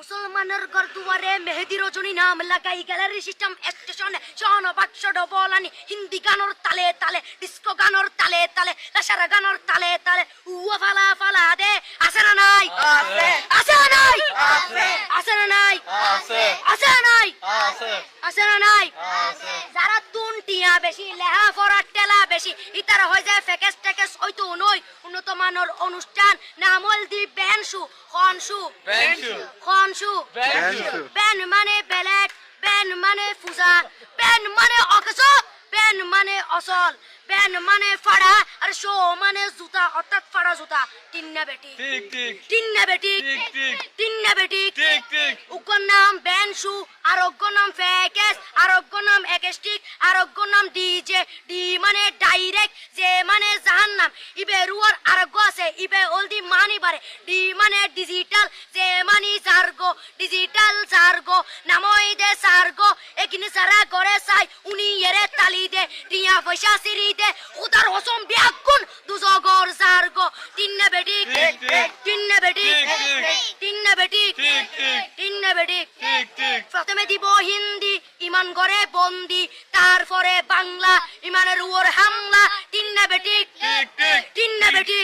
মুসলমানের ঘর দুয়ারে মেহেদি রজনী নাম লাগাই গ্যালারি সিস্টেম স্টেশনে শন বাক্স ডবলানি হিন্দি গানোর তালে তালে ডিস্কো গানোর তালে তালে লাসারা গানোর তালে তালে উয়া ফালা ফালা দে আছে না নাই আছে আছে না নাই আছে আছে না নাই আছে আছে না নাই আছে আছে না নাই আছে যারা তুনটিয়া বেশি লেহা ফরা টেলা বেশি ইতারা হয়ে যায় ফেকেস টেকেস ওই তো নই উন্নত মানের অনুষ্ঠান নামল দি বেনশু খনশু বেনশু খনশু বেনশু বেন মানে বেলেট বেন মানে ফুজা বেন মানে অকস বেন মানে অসল বেন মানে ফাড়া আর শো মানে জুতা অর্থাৎ ফাড়া জুতা তিন্না বেটি ঠিক ঠিক তিন্না বেটি ঠিক ঠিক তিন্না বেটি ঠিক ঠিক উগ্র নাম বেনশু আর অগ্র নাম ফেকেস আর অগ্র নাম একেস্টিক আর অগ্র নাম ডিজে ডি মানে ডাইরেক্ট যে মানে জাহান্নাম ইবে রুয়ার আরগ্য আছে ইবে অলদি মানি বারে ডি মানে ডিজিটাল যে মানি জার্গো ডিজিটাল জার্গো নামই দে সার্গো একিনি সারা করে চাই উনি এরে তালি দে টিয়া পয়সা সিরি দে উদার হসম বিয়াকুন দুজগর জার্গো তিন্না বেটি ঠিক ঠিক তিন্না বেটি ঠিক ঠিক তিন্না বেটি ঠিক ঠিক তিন্না বেটি ঠিক ঠিক প্রথমে দিব হিন্দি ইমান করে বন্দি তারপরে বাংলা ইমানের উপর হামলা তিন্না বেটি ঠিক ঠিক তিন্না বেটি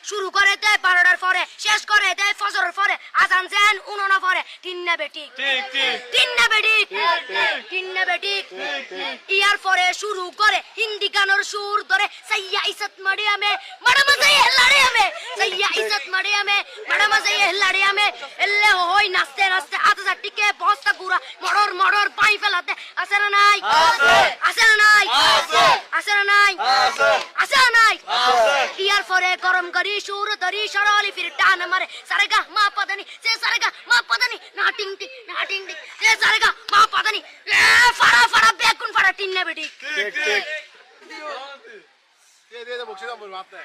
শুরু করে দেয় 12টার পরে শেষ করে দেয় ফজরের পরে আজান যেন উননা পরে তিন্না বেটি ঠিক ঠিক তিন্না বেটি ঠিক ঠিক তিন্না বেটি ঠিক ঠিক ইয়ার পরে শুরু করে হিন্দি গানের সুর ধরে সাইয়া ইজ্জত মারিয়ামে বড় মজা লাড়িয়ামে সাইয়া ইজ্জত মারিয়ামে বড় মজা লাড়িয়ামে এলে হই নাচতে নাচতে আতা টিকে বস্তা গুড়া মড়র মড়র পাই ফেলাতে আছে না নাই আছে আছে না নাই আছে আছে না নাই আছে আছে না নাই আছে ইয়ার পরে গরম করি সুর ধরি সরলি ফির টান মারে সারেগা মা পদানি সে সারেগা মা পদানি না টিং টিং না টিং টিং সে সারেগা মা পদানি এ ফাড়া ফাড়া বেকুন ফাড়া টিন্না বেটি ঠিক ঠিক দিয়ে বক্সিটা বলবো আপনি